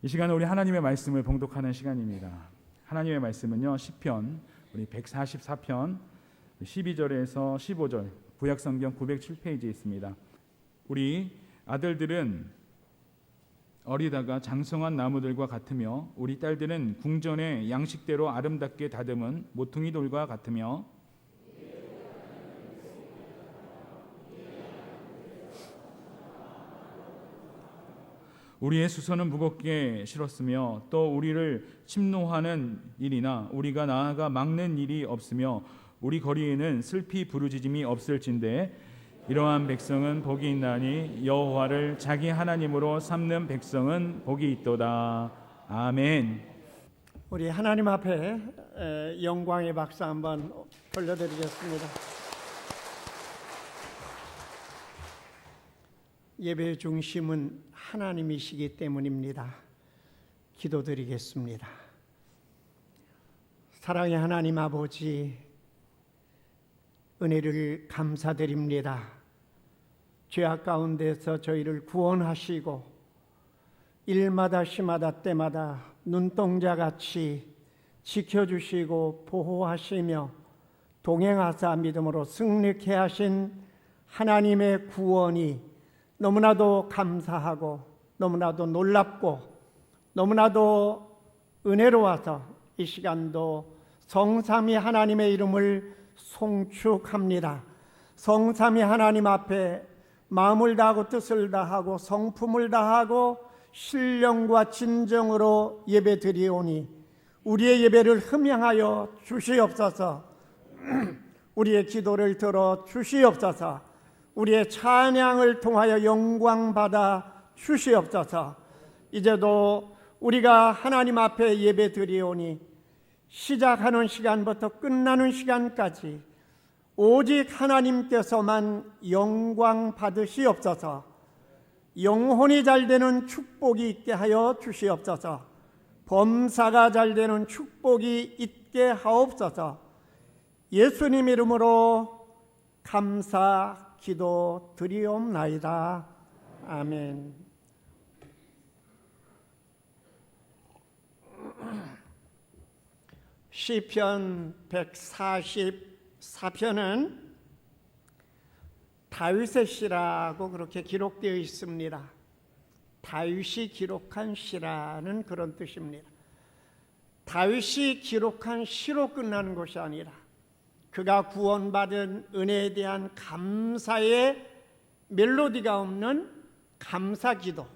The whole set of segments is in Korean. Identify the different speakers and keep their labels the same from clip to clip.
Speaker 1: 이 시간은 우리 하나님의 말씀을 봉독하는 시간입니다. 하나님의 말씀은요, 시편 우리 144편 12절에서 15절 구약성경 907페이지에 있습니다. 우리 아들들은 어리다가 장성한 나무들과 같으며 우리 딸들은 궁전의 양식대로 아름답게 다듬은 모퉁이 돌과 같으며 우리의 수선은 무겁게 실었으며 또 우리를 침노하는 일이나 우리가 나아가 막는 일이 없으며 우리 거리에는 슬피 부르짖음이 없을진대 이러한 백성은 복이 있나니 여호와를 자기 하나님으로 삼는 백성은 복이 있도다. 아멘.
Speaker 2: 우리 하나님 앞에 영광의 박수 한번 돌려드리겠습니다. 예배의 중심은 하나님이시기 때문입니다. 기도드리겠습니다. 사랑의 하나님 아버지, 은혜를 감사드립니다. 죄악 가운데서 저희를 구원하시고 일마다 시마다 때마다 눈동자같이 지켜주시고 보호하시며 동행하사 믿음으로 승리케 하신 하나님의 구원이 너무나도 감사하고 너무나도 놀랍고 너무나도 은혜로워서 이 시간도 성삼위 하나님의 이름을 송축합니다. 성삼위 하나님 앞에 마음을 다하고 뜻을 다하고 성품을 다하고 신령과 진정으로 예배드리오니 우리의 예배를 흠양하여 주시옵소서. 우리의 기도를 들어 주시옵소서. 우리의 찬양을 통하여 영광 받아 주시옵소서. 이제도 우리가 하나님 앞에 예배 드리오니 시작하는 시간부터 끝나는 시간까지 오직 하나님께서만 영광 받으시옵소서. 영혼이 잘 되는 축복이 있게 하여 주시옵소서. 범사가 잘 되는 축복이 있게 하옵소서. 예수님 이름으로 감사 기도 드리옵나이다. 아멘. 시편 144편은 다윗의 시라고 그렇게 기록되어 있습니다. 다윗이 기록한 시라는 그런 뜻입니다. 다윗이 기록한 시로 끝나는 것이 아니라 그가 구원받은 은혜에 대한 감사의 멜로디가 없는 감사기도,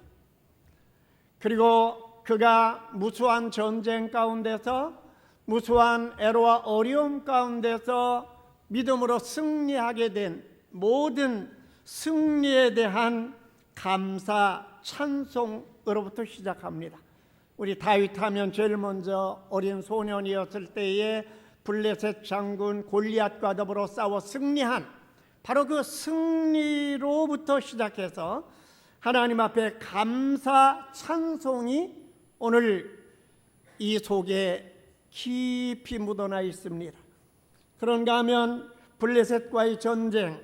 Speaker 2: 그리고 그가 무수한 전쟁 가운데서 무수한 애로와 어려움 가운데서 믿음으로 승리하게 된 모든 승리에 대한 감사 찬송으로부터 시작합니다. 우리 다윗 하면 제일 먼저 어린 소년이었을 때에 블레셋 장군 골리앗과 더불어 싸워 승리한 바로 그 승리로부터 시작해서 하나님 앞에 감사 찬송이 오늘 이 속에 깊이 묻어나 있습니다. 그런가 하면 블레셋과의 전쟁,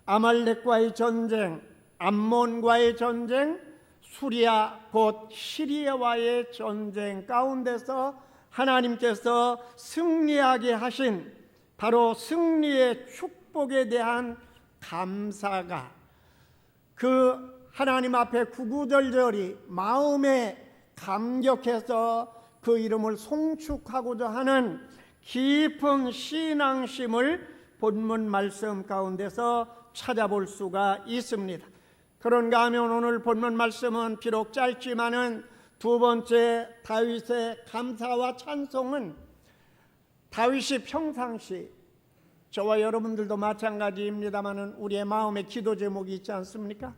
Speaker 2: 아말렉과의 전쟁, 암몬과의 전쟁, 수리아 곧 시리아와의 전쟁 가운데서 하나님께서 승리하게 하신 바로 승리의 축복에 대한 감사가 그 하나님 앞에 구구절절히 마음에 감격해서 그 이름을 송축하고자 하는 깊은 신앙심을 본문 말씀 가운데서 찾아볼 수가 있습니다. 그런가 하면 오늘 본문 말씀은 비록 짧지만은 두 번째 다윗의 감사와 찬송은 다윗이 평상시 저와 여러분들도 마찬가지입니다만은 우리의 마음에 기도 제목이 있지 않습니까?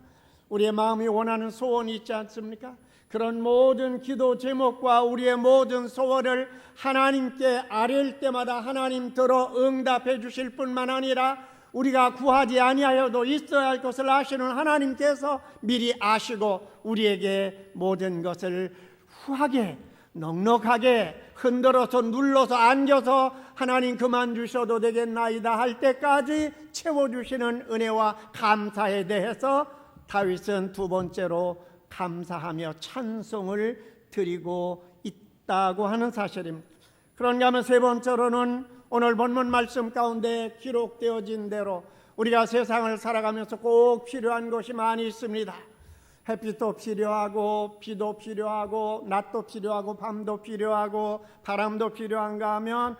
Speaker 2: 우리의 마음이 원하는 소원이 있지 않습니까? 그런 모든 기도 제목과 우리의 모든 소원을 하나님께 아뢰일 때마다 하나님 들어 응답해 주실 뿐만 아니라 우리가 구하지 아니하여도 있어야 할 것을 아시는 하나님께서 미리 아시고 우리에게 모든 것을 후하게 넉넉하게 흔들어서 눌러서 안겨서 하나님 그만 주셔도 되겠나이다 할 때까지 채워주시는 은혜와 감사에 대해서 다윗은 두 번째로 감사하며 찬송을 드리고 있다고 하는 사실입니다. 그런가 하면 세 번째로는 오늘 본문 말씀 가운데 기록되어진 대로 우리가 세상을 살아가면서 꼭 필요한 것이 많이 있습니다. 햇빛도 필요하고 비도 필요하고 낮도 필요하고 밤도 필요하고 바람도 필요한가 하면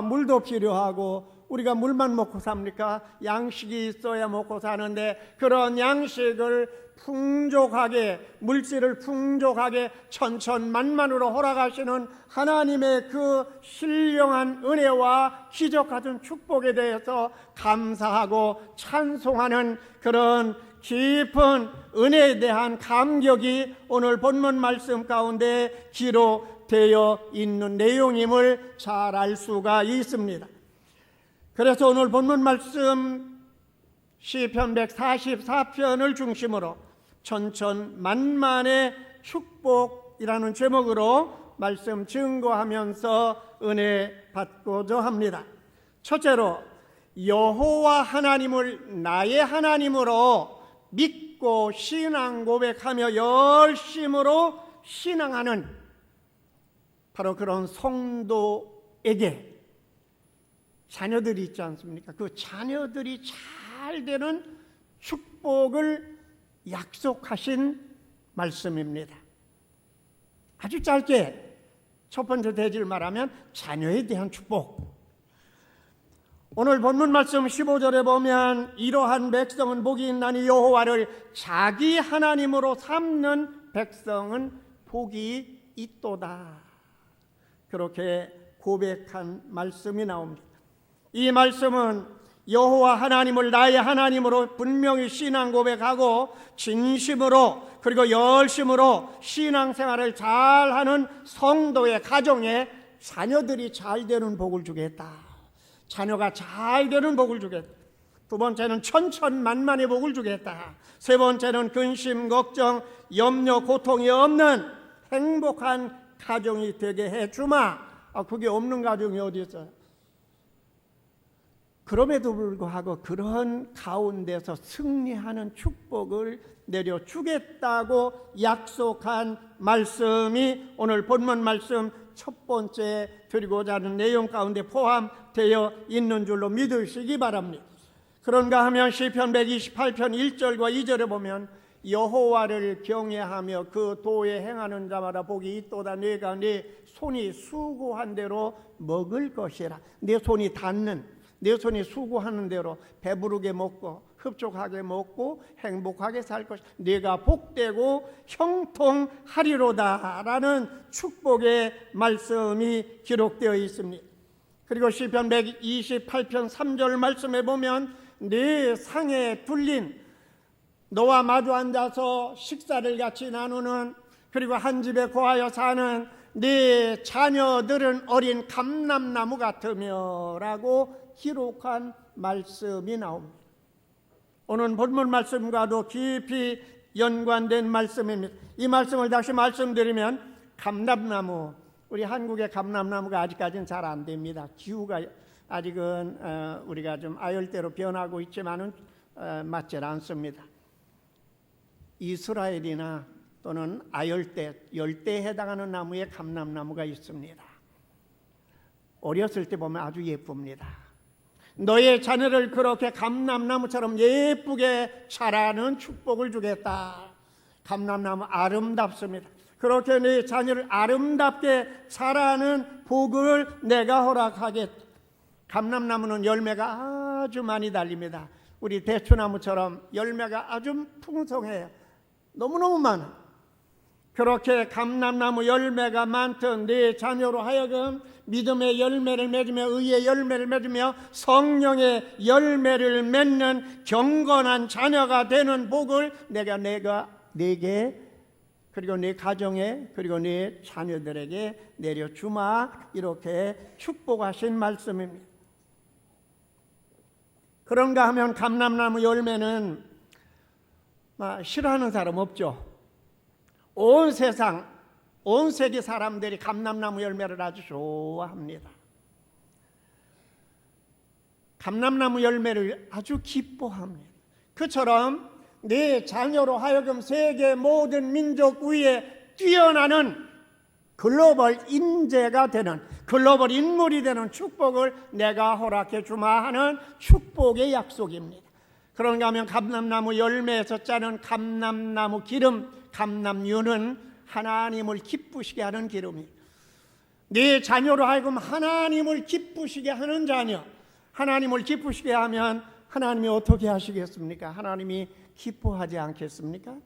Speaker 2: 물도 필요하고 우리가 물만 먹고 삽니까? 양식이 있어야 먹고 사는데 그런 양식을 풍족하게 물질을 풍족하게 천천만만으로 허락하시는 하나님의 그 신령한 은혜와 기적 같은 축복에 대해서 감사하고 찬송하는 그런 깊은 은혜에 대한 감격이 오늘 본문 말씀 가운데 기록되어 있는 내용임을 잘 알 수가 있습니다. 그래서 오늘 본문 말씀 시편 144편을 중심으로 천천만만의 축복이라는 제목으로 말씀 증거하면서 은혜 받고자 합니다. 첫째로 여호와 하나님을 나의 하나님으로 믿고 신앙 고백하며 열심으로 신앙하는 바로 그런 성도에게 자녀들이 있지 않습니까? 그 자녀들이 잘 되는 축복을 약속하신 말씀입니다. 아주 짧게 첫 번째 대지를 말하면 자녀에 대한 축복. 오늘 본문 말씀 15절에 보면 이러한 백성은 복이 있나니 여호와를 자기 하나님으로 삼는 백성은 복이 있도다. 그렇게 고백한 말씀이 나옵니다. 이 말씀은 여호와 하나님을 나의 하나님으로 분명히 신앙 고백하고 진심으로 그리고 열심으로 신앙생활을 잘하는 성도의 가정에 자녀들이 잘 되는 복을 주겠다. 자녀가 잘 되는 복을 주겠다. 두 번째는 천천만만의 복을 주겠다. 세 번째는 근심, 걱정, 염려, 고통이 없는 행복한 가정이 되게 해주마. 그게 없는 가정이 어디 있어요? 그럼에도 불구하고 그런 가운데서 승리하는 축복을 내려주겠다고 약속한 말씀이 오늘 본문 말씀 첫 번째 드리고자 하는 내용 가운데 포함되어 있는 줄로 믿으시기 바랍니다. 그런가 하면 시편 128편 1절과 2절에 보면 여호와를 경외하며 그 도에 행하는 자마다 복이 있도다. 네가 네 손이 수고한 대로 먹을 것이라. 내 손이 닿는 내 손이 수고하는 대로 배부르게 먹고 흡족하게 먹고 행복하게 살 것이다. 네가 복되고 형통하리로다 라는 축복의 말씀이 기록되어 있습니다. 그리고 시편 128편 3절 말씀에 보면 네 상에 둘린 너와 마주 앉아서 식사를 같이 나누는 그리고 한 집에 거하여 사는 네 자녀들은 어린 감람나무 같으며 라고 기록한 말씀이 나옵니다. 오늘 본문 말씀과도 깊이 연관된 말씀입니다. 이 말씀을 다시 말씀드리면 감람나무, 우리 한국의 감람나무가 아직까지는 잘 안 됩니다. 기후가 아직은 우리가 좀 아열대로 변하고 있지만은 맞지 않습니다. 이스라엘이나 또는 아열대, 열대에 해당하는 나무에 감람나무가 있습니다. 어렸을 때 보면 아주 예쁩니다. 너의 자녀를 그렇게 감람나무처럼 예쁘게 자라는 축복을 주겠다. 감람나무 아름답습니다. 그렇게 네 자녀를 아름답게 자라는 복을 내가 허락하겠다. 감람나무는 열매가 아주 많이 달립니다. 우리 대추나무처럼 열매가 아주 풍성해요. 너무너무 많아. 그렇게 감람나무 열매가 많던 네 자녀로 하여금 믿음의 열매를 맺으며 의의 열매를 맺으며 성령의 열매를 맺는 경건한 자녀가 되는 복을 내가 네게 그리고 네 가정에 그리고 네 자녀들에게 내려주마. 이렇게 축복하신 말씀입니다. 그런가 하면 감람나무 열매는 싫어하는 사람 없죠. 온 세상, 온 세계 사람들이 감람나무 열매를 아주 좋아합니다. 감람나무 열매를 아주 기뻐합니다. 그처럼 네 자녀로 하여금 세계 모든 민족 위에 뛰어나는 글로벌 인재가 되는, 글로벌 인물이 되는 축복을 내가 허락해 주마 하는 축복의 약속입니다. 그런가 하면 감람나무 열매에서 짜는 감람나무 기름, 감람유는 하나님을 기쁘시게 하는 기름이에요. 네 자녀로 하여금 하나님을 기쁘시게 하는 자녀, 하나님을 기쁘시게 하면 하나님이 어떻게 하시겠습니까? 하나님이 기뻐하지 않겠습니까?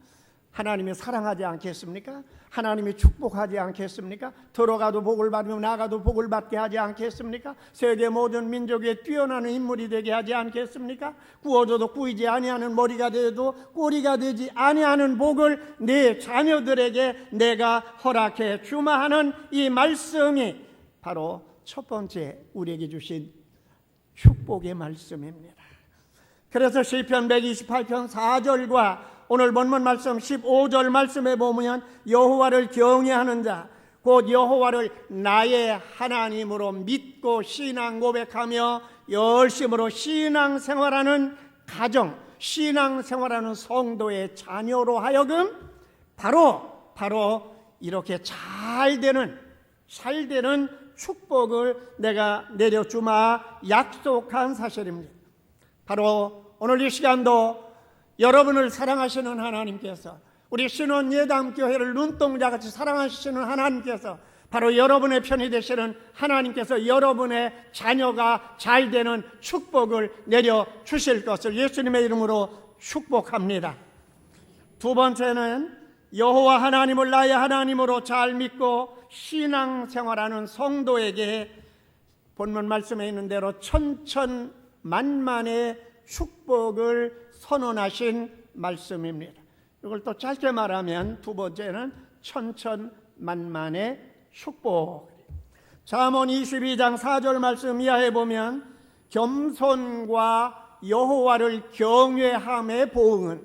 Speaker 2: 하나님이 사랑하지 않겠습니까? 하나님이 축복하지 않겠습니까? 들어가도 복을 받으며 나가도 복을 받게 하지 않겠습니까? 세계 모든 민족에 뛰어나는 인물이 되게 하지 않겠습니까? 구워져도 구이지 아니하는 머리가 되어도 꼬리가 되지 아니하는 복을 내 자녀들에게 내가 허락해 주마 하는 이 말씀이 바로 첫 번째 우리에게 주신 축복의 말씀입니다. 그래서 시편 128편 4절과 오늘 본문 말씀 15절 말씀에 보면 여호와를 경외하는 자, 곧 여호와를 나의 하나님으로 믿고 신앙 고백하며 열심으로 신앙생활하는 가정, 신앙생활하는 성도의 자녀로 하여금 바로 이렇게 잘 되는 축복을 내가 내려주마 약속한 사실입니다. 바로 오늘 이 시간도 여러분을 사랑하시는 하나님께서, 우리 신원예담교회를 눈동자같이 사랑하시는 하나님께서, 바로 여러분의 편이 되시는 하나님께서 여러분의 자녀가 잘 되는 축복을 내려주실 것을 예수님의 이름으로 축복합니다. 두 번째는 여호와 하나님을 나의 하나님으로 잘 믿고 신앙생활하는 성도에게 본문 말씀에 있는 대로 천천만만의 축복을 선언하신 말씀입니다. 이걸 또 짧게 말하면 두 번째는 천천만만의 축복. 잠언 22장 4절 말씀 이하에 보면 겸손과 여호와를 경외함의 보응은,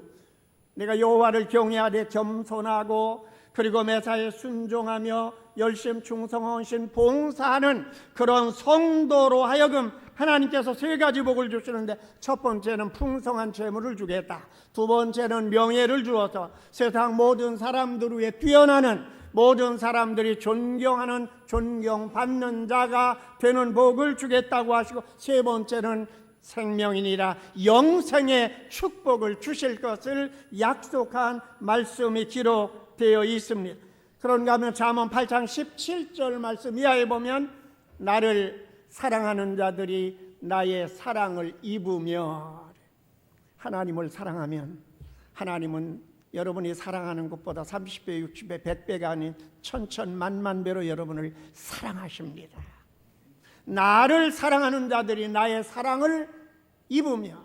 Speaker 2: 내가 여호와를 경외하되 겸손하고 그리고 매사에 순종하며 열심 충성 헌신 봉사하는 그런 성도로 하여금 하나님께서 세 가지 복을 주시는데, 첫 번째는 풍성한 재물을 주겠다. 두 번째는 명예를 주어서 세상 모든 사람들 위에 뛰어나는, 모든 사람들이 존경하는, 존경받는 자가 되는 복을 주겠다고 하시고, 세 번째는 생명이니라 영생의 축복을 주실 것을 약속한 말씀이 기록되어 있습니다. 그런가 하면 잠언 8장 17절 말씀 이하에 보면 나를 사랑하는 자들이 나의 사랑을 입으며, 하나님을 사랑하면 하나님은 여러분이 사랑하는 것보다 30배, 60배, 100배가 아닌 천천만만배로 여러분을 사랑하십니다. 나를 사랑하는 자들이 나의 사랑을 입으며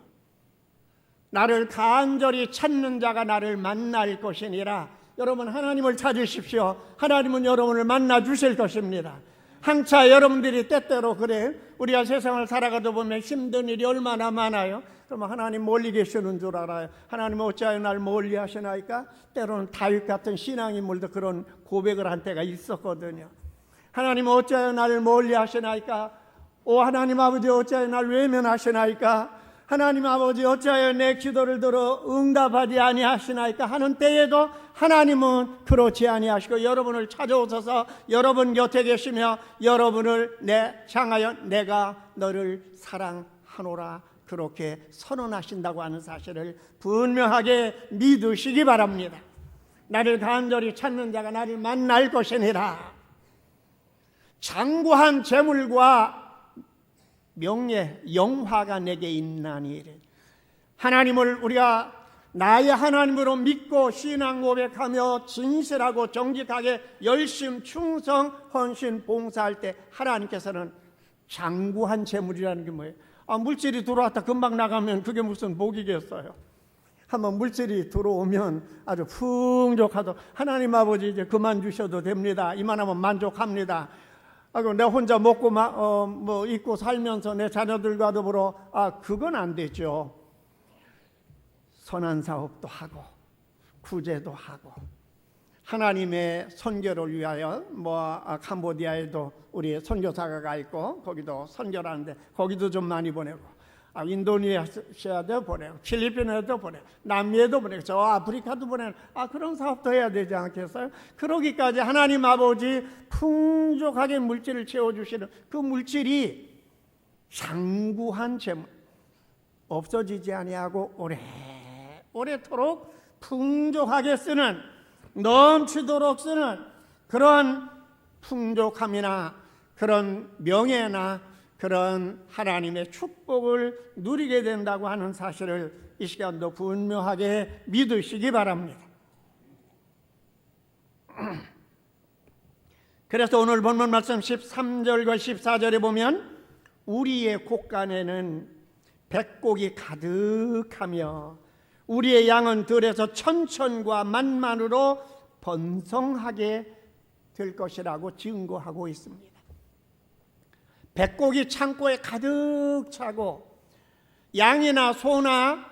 Speaker 2: 나를 간절히 찾는 자가 나를 만날 것이니라. 여러분 하나님을 찾으십시오. 하나님은 여러분을 만나 주실 것입니다. 항차 여러분들이 때때로 그래, 우리가 세상을 살아가다 보면 힘든 일이 얼마나 많아요. 그러면 하나님 멀리 계시는 줄 알아요. 하나님 어찌하여 날 멀리 하시나이까? 때로는 다윗 같은 신앙인물도 그런 고백을 한 때가 있었거든요. 하나님 어찌하여 나를 멀리 하시나이까? 오 하나님 아버지 어찌하여 날 외면하시나이까? 하나님 아버지 어찌하여 내 기도를 들어 응답하지 아니하시나이까 하는 때에도 하나님은 그렇지 아니하시고 여러분을 찾아오셔서 여러분 곁에 계시며 여러분을 향하여 내가 너를 사랑하노라 그렇게 선언하신다고 하는 사실을 분명하게 믿으시기 바랍니다. 나를 간절히 찾는 자가 나를 만날 것이니라. 장구한 재물과 명예, 영화가 내게 있나니. 하나님을 우리가 나의 하나님으로 믿고 신앙 고백하며 진실하고 정직하게 열심 충성 헌신 봉사할 때 하나님께서는 장구한 재물이라는 게 뭐예요? 물질이 들어왔다 금방 나가면 그게 무슨 복이겠어요? 한번 물질이 들어오면 아주 풍족하도록 하나님 아버지 이제 그만 주셔도 됩니다. 이만하면 만족합니다. 내 혼자 먹고 입고 살면서 내 자녀들과 더불어 그건 안 되죠. 선한 사업도 하고 구제도 하고 하나님의 선교를 위하여 캄보디아에도 우리 선교사가 가 있고 거기도 선교를 하는데 거기도 좀 많이 보내고 인도네시아도 보내고 필리핀에도 보내고 남미에도 보내고 저 아프리카도 보내고 그런 사업도 해야 되지 않겠어요? 그러기까지 하나님 아버지 풍족하게 물질을 채워주시는 그 물질이 장구한 재물, 없어지지 아니하고 오래도록 풍족하게 쓰는, 넘치도록 쓰는 그런 풍족함이나 그런 명예나 그런 하나님의 축복을 누리게 된다고 하는 사실을 이 시간도 분명하게 믿으시기 바랍니다. 그래서 오늘 본문 말씀 13절과 14절에 보면 우리의 곳간에는 백곡이 가득하며 우리의 양은 들에서 천천과 만만으로 번성하게 될 것이라고 증거하고 있습니다. 백곡이 창고에 가득 차고 양이나 소나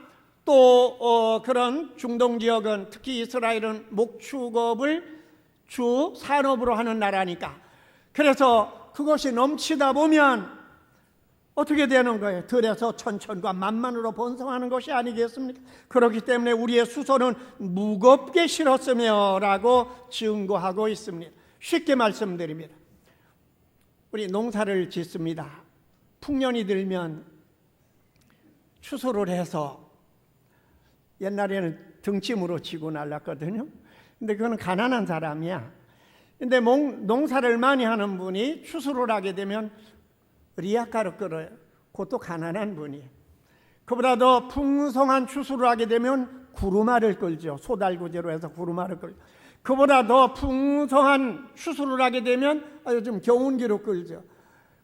Speaker 2: 또 그런 중동 지역은 특히 이스라엘은 목축업을 주 산업으로 하는 나라니까, 그래서 그것이 넘치다 보면 어떻게 되는 거예요? 들에서 천천과 만만으로 번성하는 것이 아니겠습니까? 그렇기 때문에 우리의 수소는 무겁게 실었으며 라고 증거하고 있습니다. 쉽게 말씀드립니다. 우리 농사를 짓습니다. 풍년이 들면 추수를 해서 옛날에는 등짐으로 지고 날랐거든요. 근데 그건 가난한 사람이야. 근데 농사를 많이 하는 분이 추수를 하게 되면 리아카를 끌어요. 그것도 가난한 분이에요. 그보다 더 풍성한 추수를 하게 되면 구루마를 끌죠. 소달구지로 해서 구루마를 끌죠. 그보다 더 풍성한 추수를 하게 되면 요즘 경운기로 끌죠.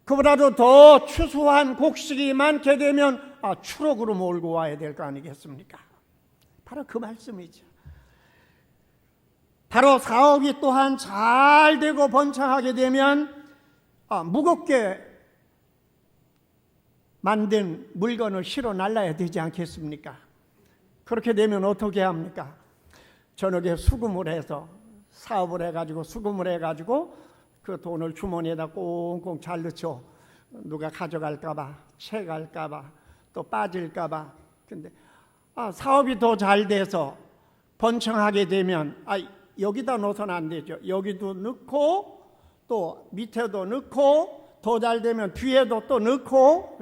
Speaker 2: 그보다도 더 추수한 곡식이 많게 되면 추록으로 몰고 와야 될 거 아니겠습니까? 바로 그 말씀이죠. 바로 사업이 또한 잘 되고 번창하게 되면 무겁게 만든 물건을 실어 날라야 되지 않겠습니까? 그렇게 되면 어떻게 합니까? 저녁에 수금을 해서 사업을 해가지고 수금을 해가지고 그 돈을 주머니에다 꽁꽁 잘 넣죠. 누가 가져갈까봐, 채갈까봐, 또 빠질까봐. 근데 사업이 더 잘 돼서 번창하게 되면 여기다 넣어서는 안 되죠. 여기도 넣고 또 밑에도 넣고 더 잘 되면 뒤에도 또 넣고,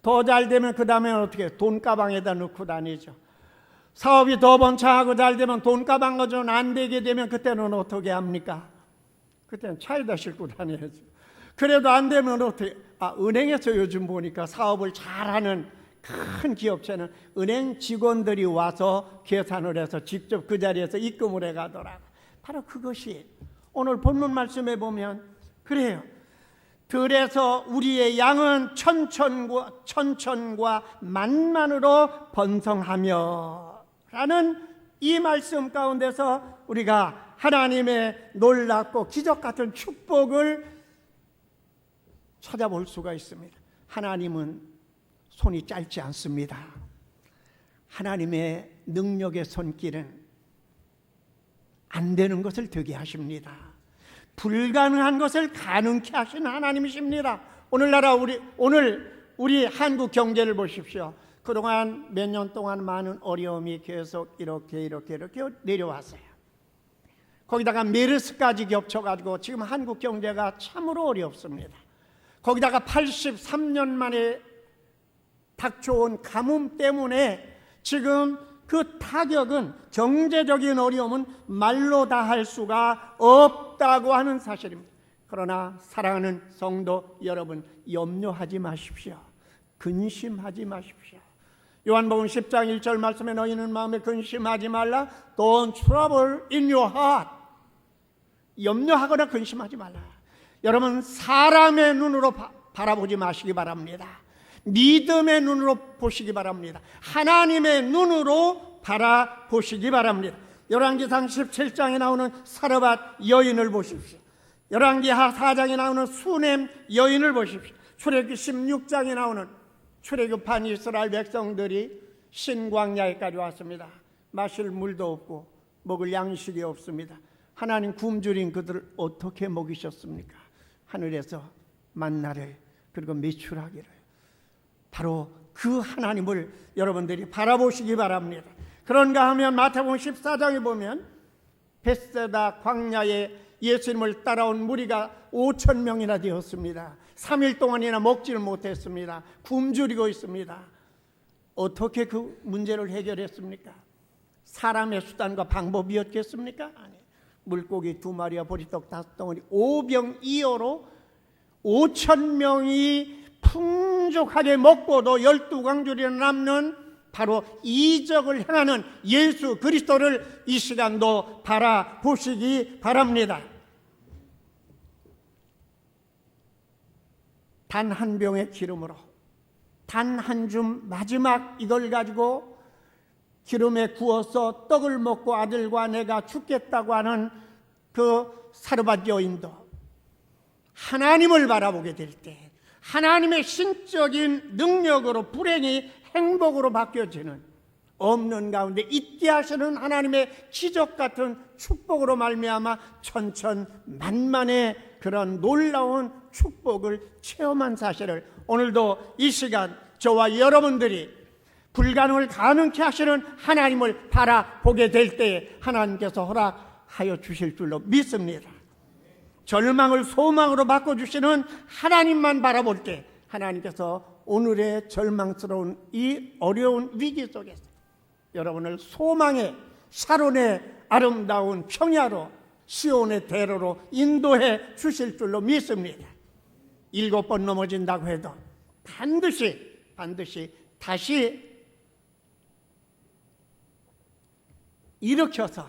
Speaker 2: 더 잘 되면 그 다음에 어떻게 돈가방에다 넣고 다니죠. 사업이 더 번창하고 잘 되면 돈가방 가져는 안 되게 되면 그때는 어떻게 합니까? 그때는 차에다 싣고 다녀야죠. 그래도 안 되면 어떻게? 은행에서 요즘 보니까 사업을 잘하는 큰 기업체는 은행 직원들이 와서 계산을 해서 직접 그 자리에서 입금을 해가더라고. 바로 그것이 오늘 본문 말씀에 보면 그래요. 들에서 우리의 양은 천천과 만만으로 번성하며 라는 이 말씀 가운데서 우리가 하나님의 놀랍고 기적 같은 축복을 찾아볼 수가 있습니다. 하나님은 손이 짧지 않습니다. 하나님의 능력의 손길은 안 되는 것을 되게 하십니다. 불가능한 것을 가능케 하시는 하나님이십니다. 오늘 우리 한국 경제를 보십시오. 그동안 몇 년 동안 많은 어려움이 계속 이렇게 내려왔어요. 거기다가 메르스까지 겹쳐가지고 지금 한국 경제가 참으로 어렵습니다. 거기다가 83년 만에 닥쳐온 가뭄 때문에 지금 그 타격은, 경제적인 어려움은 말로 다 할 수가 없다고 하는 사실입니다. 그러나 사랑하는 성도 여러분, 염려하지 마십시오. 근심하지 마십시오. 요한복음 10장 1절 말씀에 너희는 마음에 근심하지 말라. Don't trouble in your heart. 염려하거나 근심하지 말라. 여러분, 사람의 눈으로 바라보지 마시기 바랍니다. 믿음의 눈으로 보시기 바랍니다. 하나님의 눈으로 바라보시기 바랍니다. 열왕기상 17장에 나오는 사르밧 여인을 보십시오. 열왕기하 4장에 나오는 수넴 여인을 보십시오. 출애굽기 16장에 나오는 출애굽한 이스라엘 백성들이 신광야에까지 왔습니다. 마실 물도 없고 먹을 양식이 없습니다. 하나님 굶주린 그들을 어떻게 먹이셨습니까? 하늘에서 만나를 그리고 메추라기를. 바로 그 하나님을 여러분들이 바라보시기 바랍니다. 그런가 하면 마태복음 14장에 보면 벳세다 광야에 예수님을 따라온 무리가 5,000명이나 되었습니다. 3일 동안이나 먹지를 못했습니다. 굶주리고 있습니다. 어떻게 그 문제를 해결했습니까? 사람의 수단과 방법이었겠습니까? 아니, 물고기 2마리와 보리떡 5덩어리 5병2호로 5,000명이 풍족하게 먹고도 12광줄이 남는 바로 이적을 행하는 예수 그리스도를 이 시간도 바라보시기 바랍니다. 단 한 병의 기름으로, 단 한 줌 마지막 이걸 가지고 기름에 구워서 떡을 먹고 아들과 내가 죽겠다고 하는 그 사르밧 여인도 하나님을 바라보게 될 때 하나님의 신적인 능력으로 불행이 행복으로 바뀌어지는, 없는 가운데 있게 하시는 하나님의 기적 같은 축복으로 말미암아 천천만만의 그런 놀라운 축복을 체험한 사실을 오늘도 이 시간 저와 여러분들이 불가능을 가능케 하시는 하나님을 바라보게 될 때에 하나님께서 허락하여 주실 줄로 믿습니다. 절망을 소망으로 바꿔주시는 하나님만 바라볼 때 하나님께서 오늘의 절망스러운 이 어려운 위기 속에서 여러분을 소망의 샤론의 아름다운 평야로, 시온의 대로로 인도해 주실 줄로 믿습니다. 7번 넘어진다고 해도 반드시 다시 일으켜서,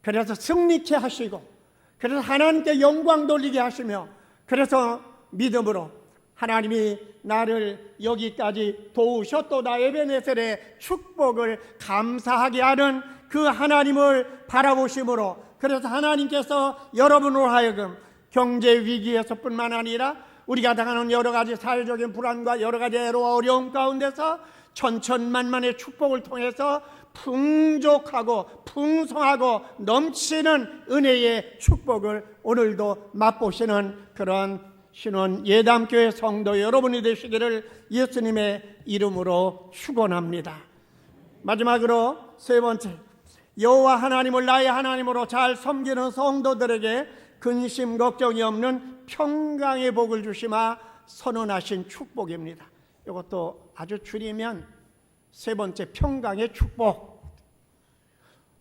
Speaker 2: 그래서 승리케 하시고, 그래서 하나님께 영광 돌리게 하시며, 그래서 믿음으로 하나님이 나를 여기까지 도우셨도다 에베네셀의 축복을 감사하게 하는 그 하나님을 바라보심으로, 그래서 하나님께서 여러분으로 하여금 경제 위기에서뿐만 아니라 우리가 당하는 여러 가지 사회적인 불안과 여러 가지 애로와 어려움 가운데서 천천만만의 축복을 통해서 풍족하고 풍성하고 넘치는 은혜의 축복을 오늘도 맛보시는 그런 신원 예담교회 성도 여러분이 되시기를 예수님의 이름으로 축원합니다. 마지막으로 세 번째, 여호와 하나님을 나의 하나님으로 잘 섬기는 성도들에게 근심 걱정이 없는 평강의 복을 주시마 선언하신 축복입니다. 이것도 아주 줄이면 세 번째, 평강의 축복.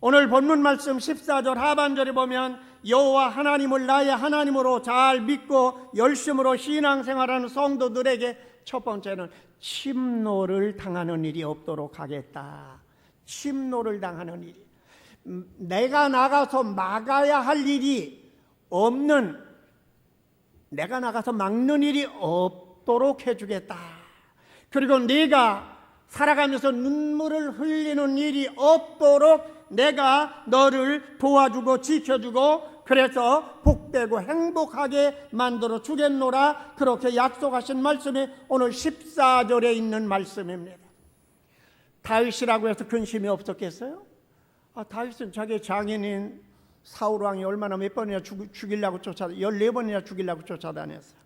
Speaker 2: 오늘 본문 말씀 14절 하반절에 보면 여호와 하나님을 나의 하나님으로 잘 믿고 열심으로 신앙생활하는 성도들에게 첫 번째는 침노를 당하는 일이 없도록 하겠다. 침노를 당하는 일이, 내가 나가서 막아야 할 일이 없는, 내가 나가서 막는 일이 없도록 해주겠다. 그리고 네가 살아가면서 눈물을 흘리는 일이 없도록 내가 너를 도와주고 지켜주고 그래서 복되고 행복하게 만들어 주겠노라. 그렇게 약속하신 말씀이 오늘 14절에 있는 말씀입니다. 다윗이라고 해서 근심이 없었겠어요? 다윗은 자기 장인인 사울왕이 얼마나 몇 번이나 죽이려고 14번이나 죽이려고 쫓아다녔어요.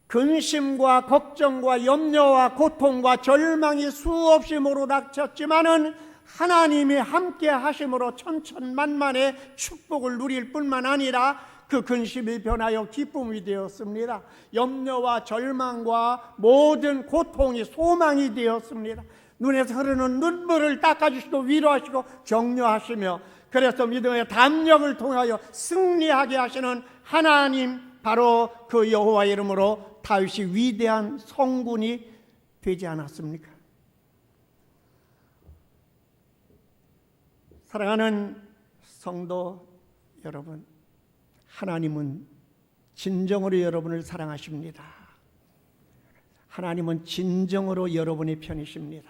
Speaker 2: 근심과 걱정과 염려와 고통과 절망이 수없이 몰아닥쳤지만은 하나님이 함께 하심으로 천천만만의 축복을 누릴 뿐만 아니라 그 근심이 변하여 기쁨이 되었습니다. 염려와 절망과 모든 고통이 소망이 되었습니다. 눈에서 흐르는 눈물을 닦아주시고 위로하시고 격려하시며, 그래서 믿음의 담력을 통하여 승리하게 하시는 하나님, 바로 그 여호와 이름으로 다윗이 위대한 성군이 되지 않았습니까? 사랑하는 성도 여러분, 하나님은 진정으로 여러분을 사랑하십니다. 하나님은 진정으로 여러분의 편이십니다.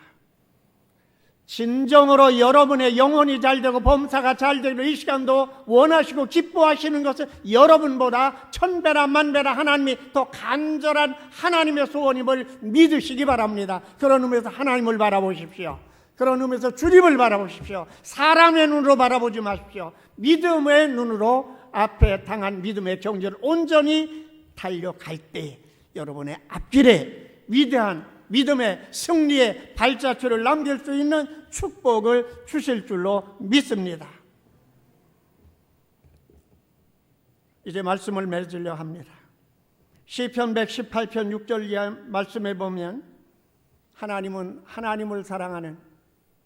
Speaker 2: 진정으로 여러분의 영혼이 잘되고 범사가 잘되고 이 시간도 원하시고 기뻐하시는 것은 여러분보다 천배나 만배나 하나님이 더 간절한 하나님의 소원임을 믿으시기 바랍니다. 그런 의미에서 하나님을 바라보십시오. 그런 의미에서 주님을 바라보십시오. 사람의 눈으로 바라보지 마십시오. 믿음의 눈으로 앞에 당한 믿음의 경주를 온전히 달려갈 때 여러분의 앞길에 위대한 믿음의 승리의 발자취를 남길 수 있는 축복을 주실 줄로 믿습니다. 이제 말씀을 맺으려 합니다. 시편 118편 6절 이하 말씀에 보면 하나님은 하나님을 사랑하는,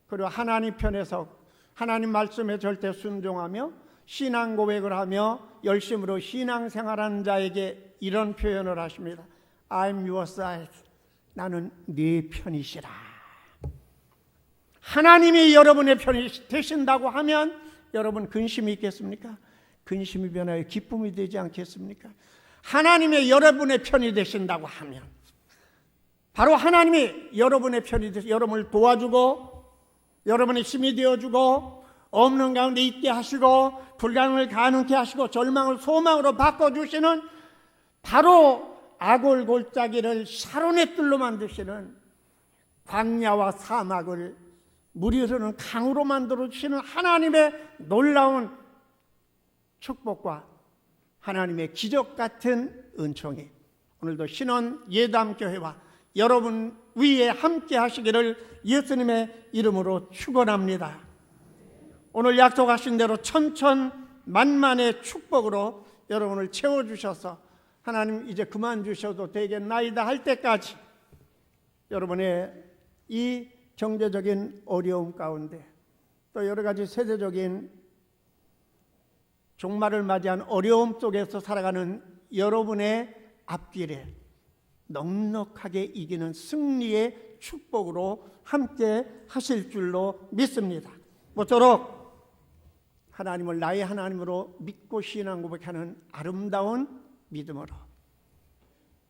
Speaker 2: 그리고 하나님 편에서 하나님 말씀에 절대 순종하며 신앙 고백을 하며 열심으로 신앙생활하는 자에게 이런 표현을 하십니다. I'm your side. 나는 네 편이시라. 하나님이 여러분의 편이 되신다고 하면 여러분 근심이 있겠습니까? 근심이 변하여 기쁨이 되지 않겠습니까? 하나님의 여러분의 편이 되신다고 하면 바로 하나님이 여러분의 편이 되셔 여러분을 도와주고 여러분의 힘이 되어주고 없는 가운데 있게 하시고 불가능을 가능케 하시고 절망을 소망으로 바꿔주시는, 바로 악을 골짜기를 샤론의 뜰로 만드시는, 광야와 사막을 물이 흐르는 강으로 만들어주시는 하나님의 놀라운 축복과 하나님의 기적 같은 은총이 오늘도 신원 예담교회와 여러분 위에 함께 하시기를 예수님의 이름으로 축원합니다. 오늘 약속하신 대로 천천만만의 축복으로 여러분을 채워주셔서 하나님 이제 그만 주셔도 되겠나이다 할 때까지 여러분의 이 경제적인 어려움 가운데 또 여러 가지 세대적인 종말을 맞이한 어려움 속에서 살아가는 여러분의 앞길에 넉넉하게 이기는 승리의 축복으로 함께 하실 줄로 믿습니다. 모쪼록 하나님을 나의 하나님으로 믿고 신앙 고백하는 아름다운 믿음으로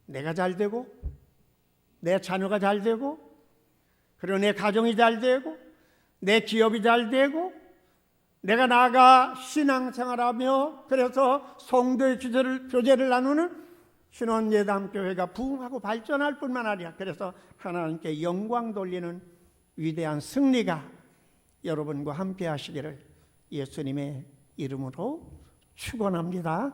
Speaker 2: 내가 잘 되고 내 자녀가 잘 되고 그리고 내 가정이 잘 되고 내 기업이 잘 되고 내가 나아가 신앙생활하며 그래서 성도의 교제를 나누는 신원예담교회가 부흥하고 발전할 뿐만 아니라 그래서 하나님께 영광 돌리는 위대한 승리가 여러분과 함께 하시기를 예수님의 이름으로 축원합니다.